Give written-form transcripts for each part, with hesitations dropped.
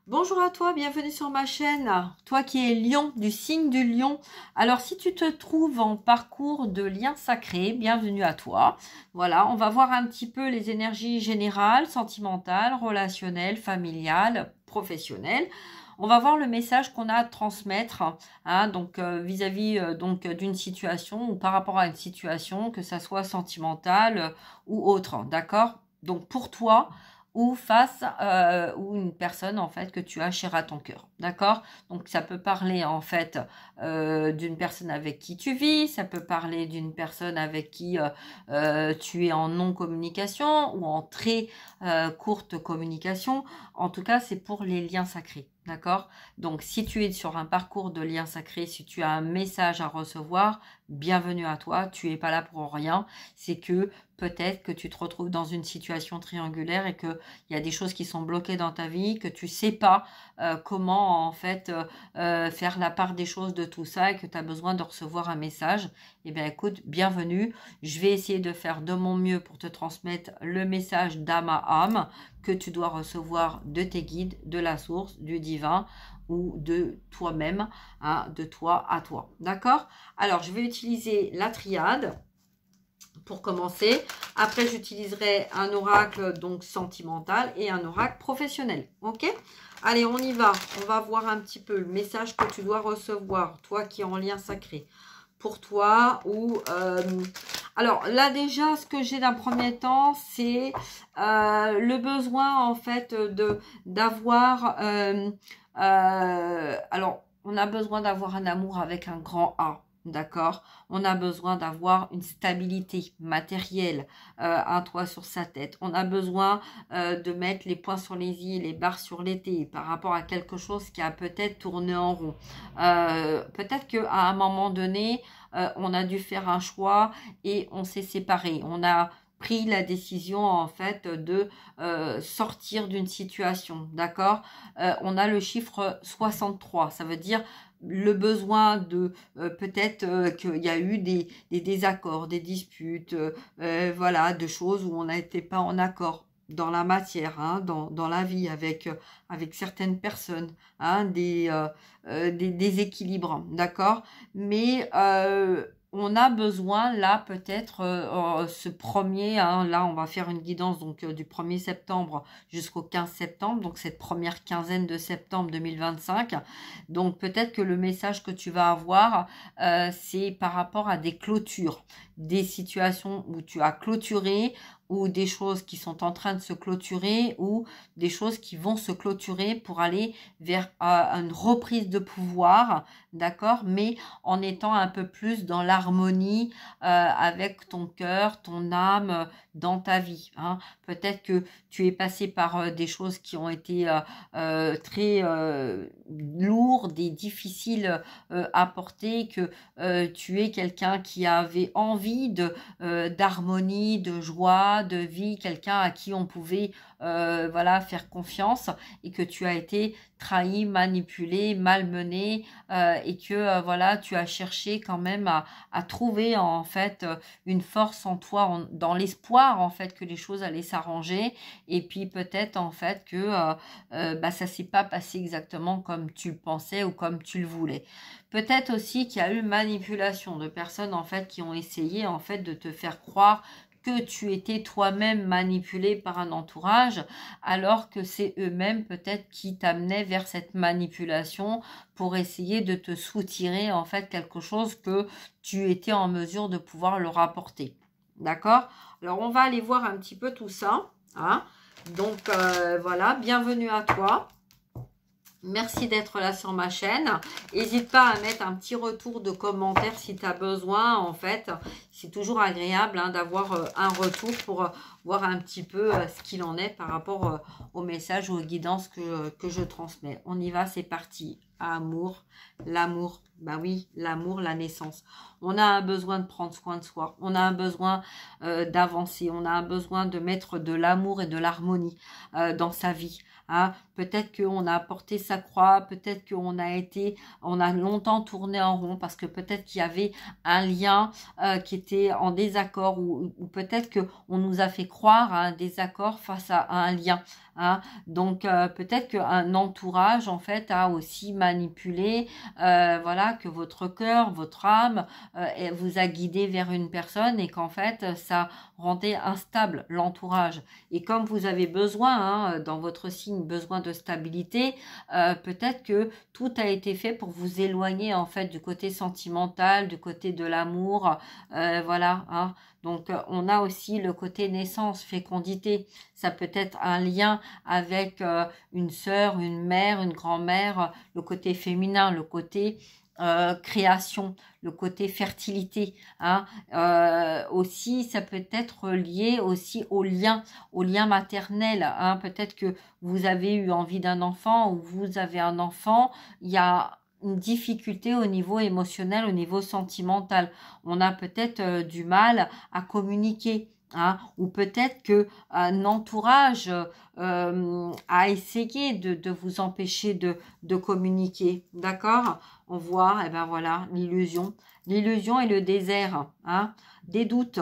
Bonjour à toi, bienvenue sur ma chaîne. Toi qui es lion, du signe du lion. Alors si tu te trouves en parcours de lien sacré, bienvenue à toi. Voilà, on va voir un petit peu les énergies générales, sentimentales, relationnelles, familiales, professionnelles. On va voir le message qu'on a à transmettre, hein, donc vis-à-vis donc d'une situation ou par rapport à une situation, que ça soit sentimentale ou autre, d'accord? Donc pour toi ou face ou une personne en fait que tu as chère à ton cœur, d'accord? Donc ça peut parler en fait d'une personne avec qui tu vis, ça peut parler d'une personne avec qui tu es en non-communication ou en très courte communication. En tout cas, c'est pour les liens sacrés. D'accord? Donc, si tu es sur un parcours de liens sacrés, si tu as un message à recevoir, bienvenue à toi. Tu n'es pas là pour rien. C'est que peut-être que tu te retrouves dans une situation triangulaire et qu'il y a des choses qui sont bloquées dans ta vie, que tu sais pas comment en fait faire la part des choses de tout ça et que tu as besoin de recevoir un message. Eh bien, écoute, bienvenue. Je vais essayer de faire de mon mieux pour te transmettre le message d'âme à âme que tu dois recevoir de tes guides, de la source, du divin ou de toi-même, hein, de toi à toi. D'accord? Alors, je vais utiliser la triade pour commencer. Après, j'utiliserai un oracle donc sentimental et un oracle professionnel. Ok? Allez, on y va. On va voir un petit peu le message que tu dois recevoir, toi qui es en lien sacré. Pour toi ou... alors là déjà, ce que j'ai d'un premier temps, c'est le besoin en fait d'avoir... alors, on a besoin d'avoir un amour avec un grand A. D'accord? On a besoin d'avoir une stabilité matérielle, un toit sur sa tête. On a besoin de mettre les points sur les i, les barres sur les t par rapport à quelque chose qui a peut-être tourné en rond. Peut-être qu'à un moment donné, on a dû faire un choix et on s'est séparés. On a pris la décision en fait de sortir d'une situation, d'accord? On a le chiffre 63, ça veut dire le besoin de peut-être qu'il y a eu des désaccords, des disputes, voilà, de choses où on n'était pas en accord dans la matière, hein, dans la vie avec certaines personnes, hein, des déséquilibres, d'accord? Mais on a besoin là peut-être ce premier, hein, là on va faire une guidance donc du 1er septembre jusqu'au 15 septembre, donc cette première quinzaine de septembre 2025. Donc peut-être que le message que tu vas avoir, c'est par rapport à des clôtures, des situations où tu as clôturé, ou des choses qui sont en train de se clôturer, ou des choses qui vont se clôturer pour aller vers une reprise de pouvoir, d'accord, mais en étant un peu plus dans l'harmonie avec ton cœur, ton âme, dans ta vie, hein. Peut-être que tu es passé par des choses qui ont été très lourdes et difficiles à porter, que tu es quelqu'un qui avait envie d'harmonie, de joie, de vie, quelqu'un à qui on pouvait voilà, faire confiance, et que tu as été trahi, manipulé, malmené, et que voilà, tu as cherché quand même à trouver en fait une force en toi, dans l'espoir en fait que les choses allaient s'arranger, et puis peut-être en fait que bah, ça s'est pas passé exactement comme tu le pensais ou comme tu le voulais. Peut-être aussi qu'il y a eu manipulation de personnes en fait qui ont essayé en fait de te faire croire que tu étais toi-même manipulé par un entourage, alors que c'est eux-mêmes peut-être qui t'amenaient vers cette manipulation pour essayer de te soutirer en fait quelque chose que tu étais en mesure de pouvoir leur apporter. D'accord? Alors on va aller voir un petit peu tout ça, hein? Donc voilà, bienvenue à toi. Merci d'être là sur ma chaîne. N'hésite pas à mettre un petit retour de commentaire si tu as besoin. En fait, c'est toujours agréable hein, d'avoir un retour pour voir un petit peu ce qu'il en est par rapport aux messages ou aux guidances que je transmets. On y va, c'est parti. Amour, l'amour, bah oui, l'amour, la naissance. On a un besoin de prendre soin de soi. On a un besoin d'avancer. On a un besoin de mettre de l'amour et de l'harmonie dans sa vie. Hein, peut-être qu'on a apporté sa croix, peut-être qu'on on a longtemps tourné en rond parce que peut-être qu'il y avait un lien qui était en désaccord, ou peut-être qu'on nous a fait croire à un désaccord face à un lien. hein. Donc peut-être qu'un entourage en fait a aussi manipulé, voilà, que votre cœur, votre âme vous a guidé vers une personne et qu'en fait ça rendait instable l'entourage. Et comme vous avez besoin, hein, dans votre signe, besoin de stabilité, peut-être que tout a été fait pour vous éloigner en fait du côté sentimental, du côté de l'amour, voilà, hein. Donc on a aussi le côté naissance, fécondité. Ça peut être un lien avec une sœur, une mère, une grand-mère, le côté féminin, le côté création, le côté fertilité, hein. Aussi ça peut être lié aussi au lien maternel, hein. Peut-être que vous avez eu envie d'un enfant ou vous avez un enfant, il y a une difficulté au niveau émotionnel, au niveau sentimental. On a peut-être du mal à communiquer, hein, ou peut-être que un entourage a essayé de vous empêcher de communiquer. D'accord? On voit, et ben voilà, l'illusion et le désert, hein, des doutes.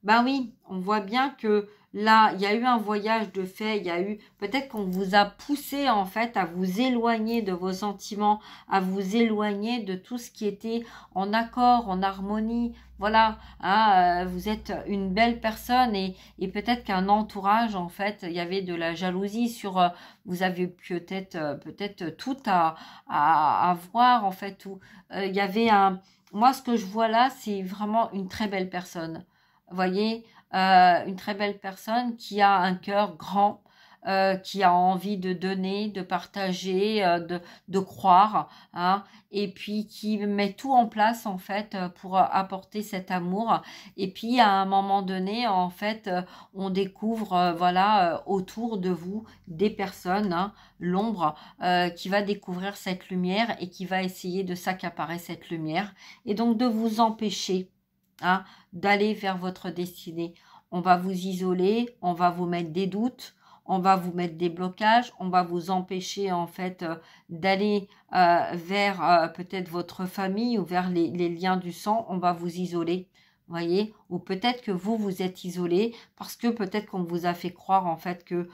Ben oui, on voit bien que là, il y a eu un voyage de fait, il y a eu, peut-être qu'on vous a poussé en fait à vous éloigner de vos sentiments, à vous éloigner de tout ce qui était en accord, en harmonie. Voilà, hein, vous êtes une belle personne et peut-être qu'un entourage, en fait, il y avait de la jalousie sur, vous avez peut-être tout à voir, en fait, tout. Il y avait moi, ce que je vois là, c'est vraiment une très belle personne. Vous voyez, une très belle personne qui a un cœur grand, qui a envie de donner, de partager, de croire, hein, et puis qui met tout en place en fait pour apporter cet amour. Et puis à un moment donné, en fait, on découvre, voilà, autour de vous des personnes, hein, l'ombre qui va découvrir cette lumière et qui va essayer de s'accaparer cette lumière et donc de vous empêcher, hein, d'aller vers votre destinée. On va vous isoler, on va vous mettre des doutes, on va vous mettre des blocages, on va vous empêcher en fait d'aller vers peut-être votre famille ou vers les liens du sang, on va vous isoler, voyez, ou peut-être que vous êtes isolé parce que peut-être qu'on vous a fait croire en fait que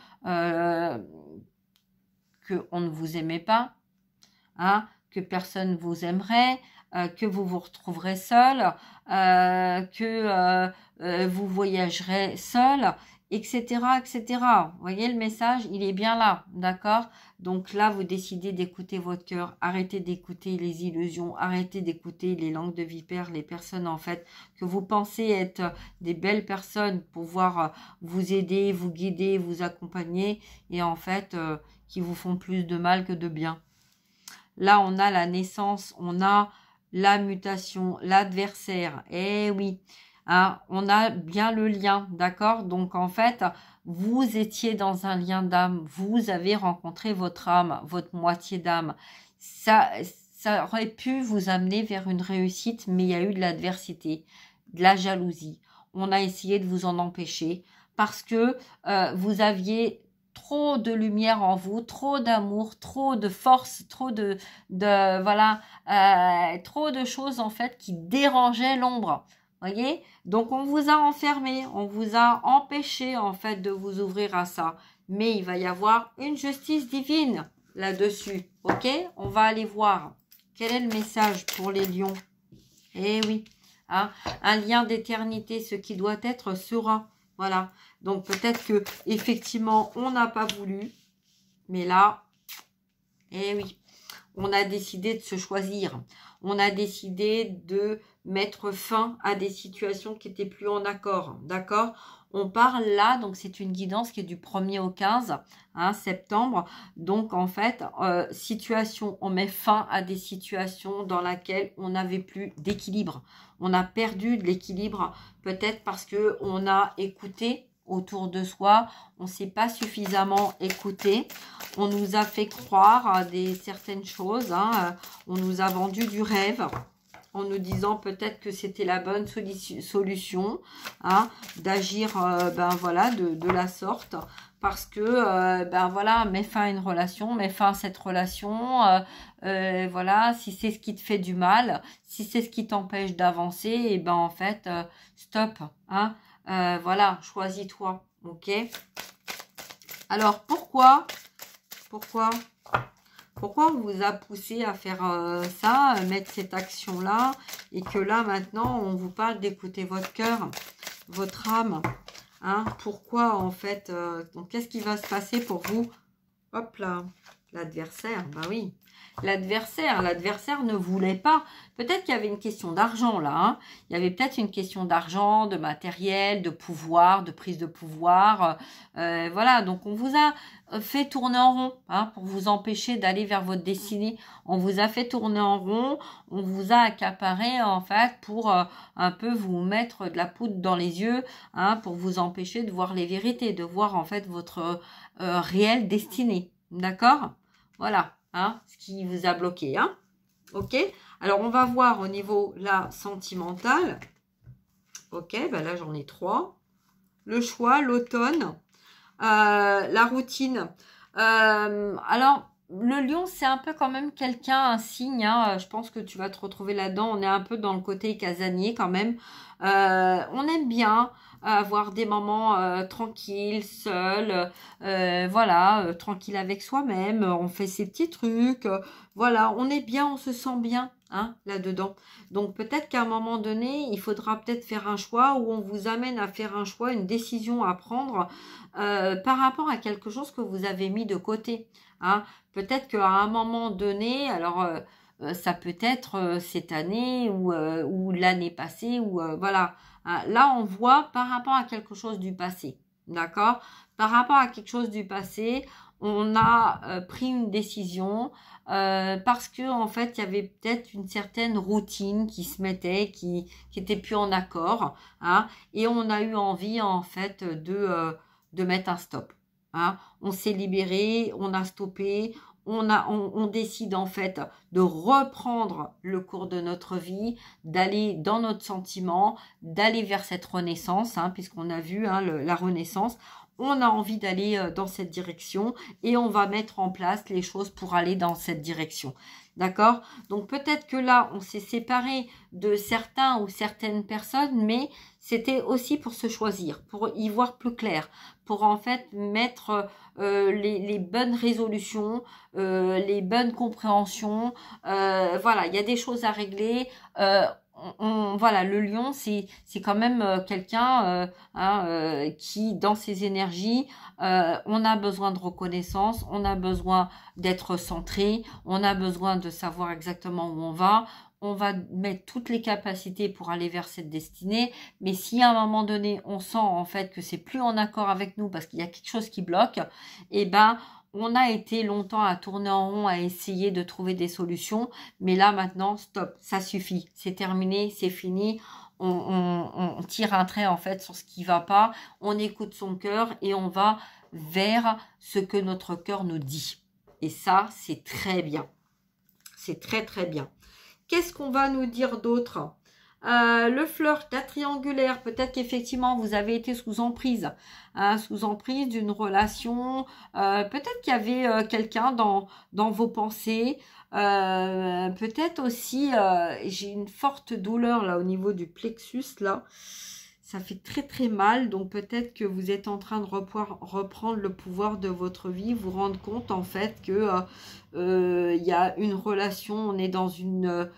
on ne vous aimait pas, hein, que personne vous aimerait, que vous vous retrouverez seul, que vous voyagerez seul, etc., etc. Vous voyez, le message, il est bien là, d'accord? Donc là, vous décidez d'écouter votre cœur, arrêtez d'écouter les illusions, arrêtez d'écouter les langues de vipère, les personnes en fait que vous pensez être des belles personnes pour pouvoir vous aider, vous guider, vous accompagner, et en fait, qui vous font plus de mal que de bien. Là, on a la naissance, on a la mutation, l'adversaire. Eh oui, hein, on a bien le lien, d'accord? Donc, en fait, vous étiez dans un lien d'âme. Vous avez rencontré votre âme, votre moitié d'âme. Ça aurait pu vous amener vers une réussite, mais il y a eu de l'adversité, de la jalousie. On a essayé de vous en empêcher parce que vous aviez trop de lumière en vous, trop d'amour, trop de force, trop de voilà, trop de choses en fait qui dérangeaient l'ombre. Voyez? Donc on vous a enfermé, on vous a empêché en fait de vous ouvrir à ça. Mais il va y avoir une justice divine là-dessus. Ok? On va aller voir. Quel est le message pour les lions? Eh oui, hein, un lien d'éternité, ce qui doit être sera. Voilà. Donc peut-être que effectivement on n'a pas voulu, mais là, eh oui, on a décidé de se choisir. On a décidé de mettre fin à des situations qui n'étaient plus en accord. D'accord? On parle là, donc c'est une guidance qui est du 1er au 15 septembre. Donc en fait, situation, on met fin à des situations dans lesquelles on n'avait plus d'équilibre. On a perdu de l'équilibre, peut-être parce qu'on a écouté autour de soi, on ne s'est pas suffisamment écouté, on nous a fait croire à certaines choses, hein, on nous a vendu du rêve en nous disant peut-être que c'était la bonne solution, hein, d'agir ben voilà, de la sorte, parce que ben voilà, mets fin à une relation, mets fin à cette relation, voilà, si c'est ce qui te fait du mal, si c'est ce qui t'empêche d'avancer, et ben en fait, stop, hein. Voilà, choisis-toi, ok? Alors, pourquoi on vous a poussé à faire ça, mettre cette action-là, et que là, maintenant, on vous parle d'écouter votre cœur, votre âme, hein? Pourquoi, en fait, donc, qu'est-ce qui va se passer pour vous? Hop là, l'adversaire, bah oui. L'adversaire ne voulait pas. Peut-être qu'il y avait une question d'argent là. Hein. Il y avait peut-être une question d'argent, de matériel, de pouvoir, de prise de pouvoir. Voilà, donc on vous a fait tourner en rond hein, pour vous empêcher d'aller vers votre destinée. On vous a fait tourner en rond, on vous a accaparé en fait pour un peu vous mettre de la poudre dans les yeux, hein, pour vous empêcher de voir les vérités, de voir en fait votre réelle destinée. D'accord? Voilà. Hein, ce qui vous a bloqué. Hein. Ok. Alors, on va voir au niveau là sentimental. Ok. Ben là, j'en ai 3. Le choix, l'automne, la routine. Alors, le lion, c'est un peu quand même quelqu'un, un signe. Hein, je pense que tu vas te retrouver là-dedans. On est un peu dans le côté casanier quand même. On aime bien avoir des moments tranquilles, seuls, voilà, tranquille avec soi-même, on fait ses petits trucs, voilà, on est bien, on se sent bien hein, là-dedans. Donc peut-être qu'à un moment donné, il faudra peut-être faire un choix où on vous amène à faire un choix, une décision à prendre par rapport à quelque chose que vous avez mis de côté. Hein. Peut-être qu'à un moment donné, alors ça peut être cette année ou l'année passée, ou voilà. Là, on voit par rapport à quelque chose du passé. D'accord? Par rapport à quelque chose du passé, on a pris une décision parce que en fait, il y avait peut-être une certaine routine qui se mettait, qui était plus en accord. Hein, et on a eu envie en fait de mettre un stop. Hein. On s'est libéré, on a stoppé, on décide en fait de reprendre le cours de notre vie, d'aller dans notre sentiment, d'aller vers cette renaissance, hein, puisqu'on a vu hein, la renaissance. On a envie d'aller dans cette direction et on va mettre en place les choses pour aller dans cette direction. D'accord? Donc peut-être que là, on s'est séparé de certains ou certaines personnes, mais c'était aussi pour se choisir, pour y voir plus clair, pour en fait mettre les bonnes résolutions, les bonnes compréhensions. Voilà, il y a des choses à régler. Voilà, le lion, c'est quand même quelqu'un hein, qui, dans ses énergies, on a besoin de reconnaissance, on a besoin d'être centré, on a besoin de savoir exactement où on va mettre toutes les capacités pour aller vers cette destinée, mais si à un moment donné, on sent en fait que c'est plus en accord avec nous parce qu'il y a quelque chose qui bloque, eh ben, on a été longtemps à tourner en rond, à essayer de trouver des solutions, mais là maintenant, stop, ça suffit, c'est terminé, c'est fini, on tire un trait en fait sur ce qui va pas, on écoute son cœur et on va vers ce que notre cœur nous dit. Et ça, c'est très bien. C'est très très bien. Qu'est-ce qu'on va nous dire d'autre? Le flirt, la triangulaire, peut-être qu'effectivement vous avez été sous emprise, hein, sous emprise d'une relation, peut-être qu'il y avait quelqu'un dans vos pensées, peut-être aussi, j'ai une forte douleur là au niveau du plexus là, ça fait très très mal, donc peut-être que vous êtes en train de reprendre le pouvoir de votre vie, vous rendre compte en fait que y a une relation, on est dans une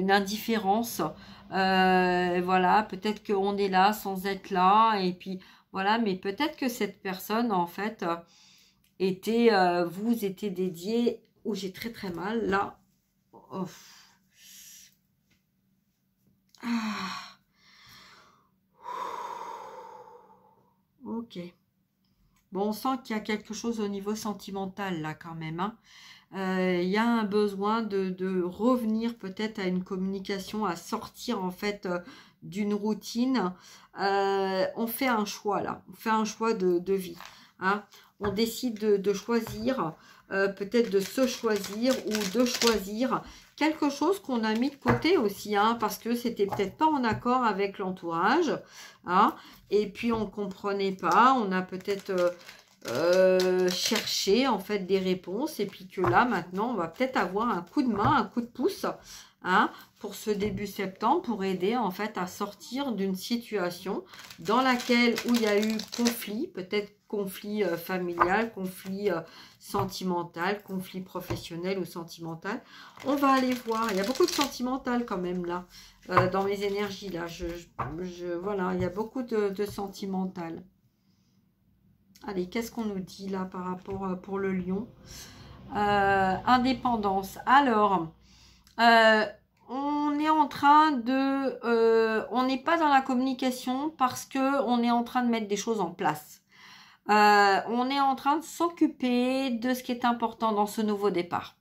indifférence, voilà, peut-être qu'on est là sans être là, et puis voilà, mais peut-être que cette personne en fait vous était dédié, où j'ai très très mal là. Oh. Ah. Ok. Bon, on sent qu'il y a quelque chose au niveau sentimental là quand même, hein. Il y a un besoin de revenir peut-être à une communication, à sortir en fait d'une routine. On fait un choix là, on fait un choix de vie. Hein. On décide de choisir, peut-être de se choisir ou de choisir quelque chose qu'on a mis de côté aussi, hein, parce que c'était peut-être pas en accord avec l'entourage. Hein, et puis on ne comprenait pas, on a peut-être... chercher en fait des réponses, et puis que là maintenant on va peut-être avoir un coup de main, un coup de pouce hein, pour ce début septembre, pour aider en fait à sortir d'une situation dans laquelle où il y a eu conflit, peut-être conflit familial, conflit sentimental, conflit professionnel ou sentimental. On va aller voir. Il y a beaucoup de sentimental quand même là, dans mes énergies là. Voilà, il y a beaucoup de sentimental. Allez, qu'est-ce qu'on nous dit là par rapport pour le lion? Indépendance. Alors, on est en train de... on n'est pas dans la communication parce que on est en train de mettre des choses en place. On est en train de s'occuper de ce qui est important dans ce nouveau départ.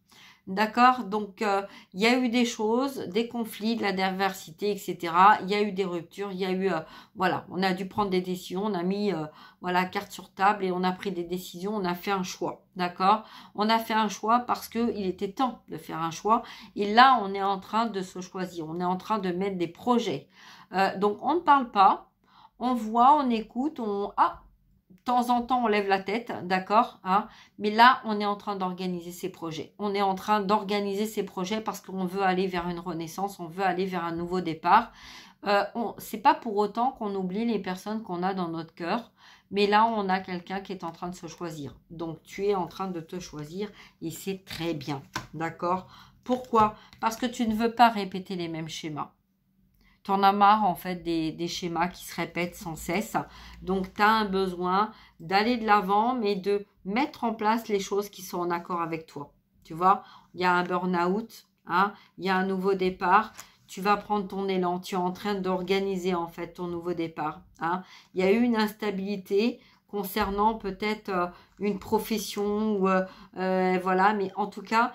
D'accord? Donc, il y a eu des choses, des conflits, de la diversité, etc. Il y a eu des ruptures, il y a eu... voilà, on a dû prendre des décisions, on a mis voilà, carte sur table et on a pris des décisions, on a fait un choix. D'accord? On a fait un choix parce qu'il était temps de faire un choix. Et là, on est en train de se choisir, on est en train de mettre des projets. Donc, on ne parle pas, on voit, on écoute, on... Ah, de temps en temps, on lève la tête, d'accord, hein, mais là, on est en train d'organiser ces projets. On est en train d'organiser ces projets parce qu'on veut aller vers une renaissance, on veut aller vers un nouveau départ. C'est pas pour autant qu'on oublie les personnes qu'on a dans notre cœur, mais là, on a quelqu'un qui est en train de se choisir. Donc, tu es en train de te choisir et c'est très bien, d'accord? Pourquoi? Parce que tu ne veux pas répéter les mêmes schémas. Tu en as marre en fait des schémas qui se répètent sans cesse. Donc, tu as un besoin d'aller de l'avant, mais de mettre en place les choses qui sont en accord avec toi. Tu vois, il y a un burn-out, hein, il y a un nouveau départ. Tu vas prendre ton élan. Tu es en train d'organiser en fait ton nouveau départ. Hein. Il y a eu une instabilité concernant peut-être une profession ou voilà, mais en tout cas,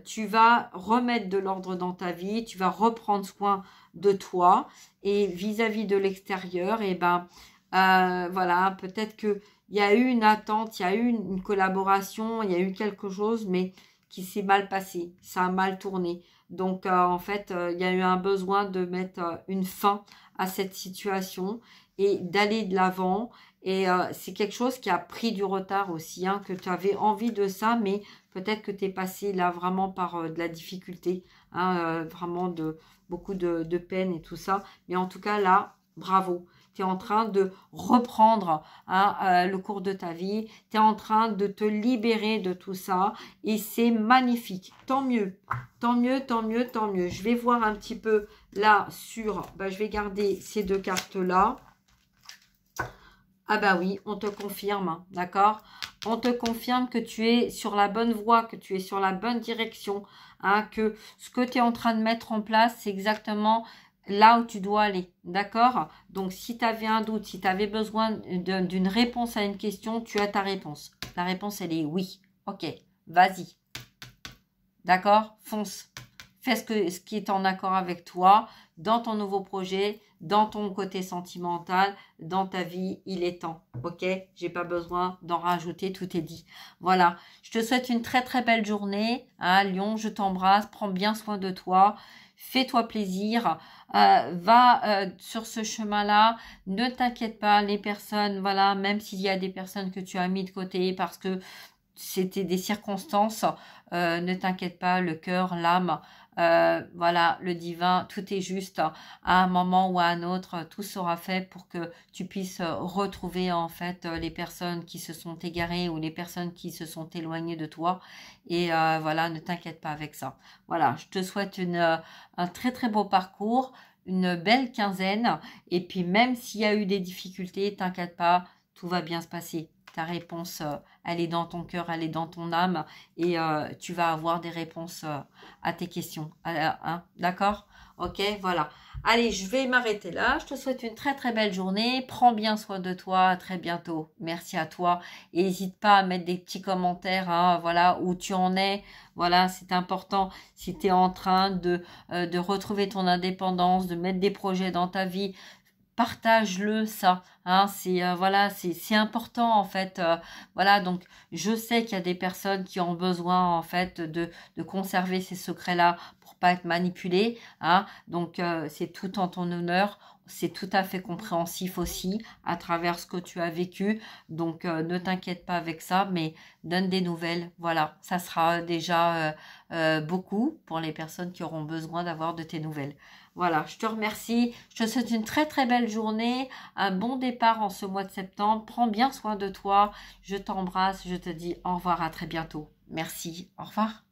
tu vas remettre de l'ordre dans ta vie, tu vas reprendre soin de toi et vis-à-vis de l'extérieur, et ben voilà, peut-être que il y a eu une attente, il y a eu une collaboration, il y a eu quelque chose, mais qui s'est mal passé, ça a mal tourné. Donc en fait, il y a eu un besoin de mettre une fin à cette situation et d'aller de l'avant. Et c'est quelque chose qui a pris du retard aussi, hein, que tu avais envie de ça, mais peut-être que tu es passé là vraiment par de la difficulté, hein, vraiment beaucoup de peine et tout ça. Mais en tout cas, là, bravo. Tu es en train de reprendre hein, le cours de ta vie. Tu es en train de te libérer de tout ça. Et c'est magnifique. Tant mieux. Tant mieux, tant mieux, tant mieux. Je vais voir un petit peu là sur... Ben, je vais garder ces deux cartes-là. Ah bah oui, on te confirme, d'accord? On te confirme que tu es sur la bonne voie, que tu es sur la bonne direction, hein, que ce que tu es en train de mettre en place, c'est exactement là où tu dois aller, d'accord? Donc, si tu avais un doute, si tu avais besoin d'une réponse à une question, tu as ta réponse. La réponse, elle est oui. Ok, vas-y. D'accord? Fonce. Fais ce qui est en accord avec toi, dans ton nouveau projet, dans ton côté sentimental, dans ta vie, il est temps, ok? J'ai pas besoin d'en rajouter, tout est dit. Voilà, je te souhaite une très très belle journée, hein, Lion, je t'embrasse, prends bien soin de toi, fais-toi plaisir, va sur ce chemin-là, ne t'inquiète pas, les personnes, voilà, même s'il y a des personnes que tu as mis de côté parce que c'était des circonstances, ne t'inquiète pas, le cœur, l'âme, voilà, le divin, tout est juste. À un moment ou à un autre, tout sera fait pour que tu puisses retrouver en fait les personnes qui se sont égarées ou les personnes qui se sont éloignées de toi. Et voilà, ne t'inquiète pas avec ça. Voilà, je te souhaite un très très beau parcours, une belle quinzaine. Et puis même s'il y a eu des difficultés, t'inquiète pas, tout va bien se passer. Ta réponse, elle est dans ton cœur, elle est dans ton âme et tu vas avoir des réponses à tes questions. Hein, d'accord? Ok, voilà. Allez, je vais m'arrêter là. Je te souhaite une très très belle journée. Prends bien soin de toi. À très bientôt. Merci à toi. Et n'hésite pas à mettre des petits commentaires, hein, voilà, où tu en es. Voilà, c'est important. Si tu es en train de retrouver ton indépendance, de mettre des projets dans ta vie, partage-le ça, hein, c'est voilà, c'est important en fait, voilà, donc je sais qu'il y a des personnes qui ont besoin en fait de conserver ces secrets là pour pas être manipulées, hein, donc c'est tout en ton honneur, c'est tout à fait compréhensif aussi à travers ce que tu as vécu. Donc, ne t'inquiète pas avec ça, mais donne des nouvelles. Voilà, ça sera déjà beaucoup pour les personnes qui auront besoin d'avoir de tes nouvelles. Voilà, je te remercie. Je te souhaite une très très belle journée, un bon départ en ce mois de septembre. Prends bien soin de toi. Je t'embrasse. Je te dis au revoir, à très bientôt. Merci, au revoir.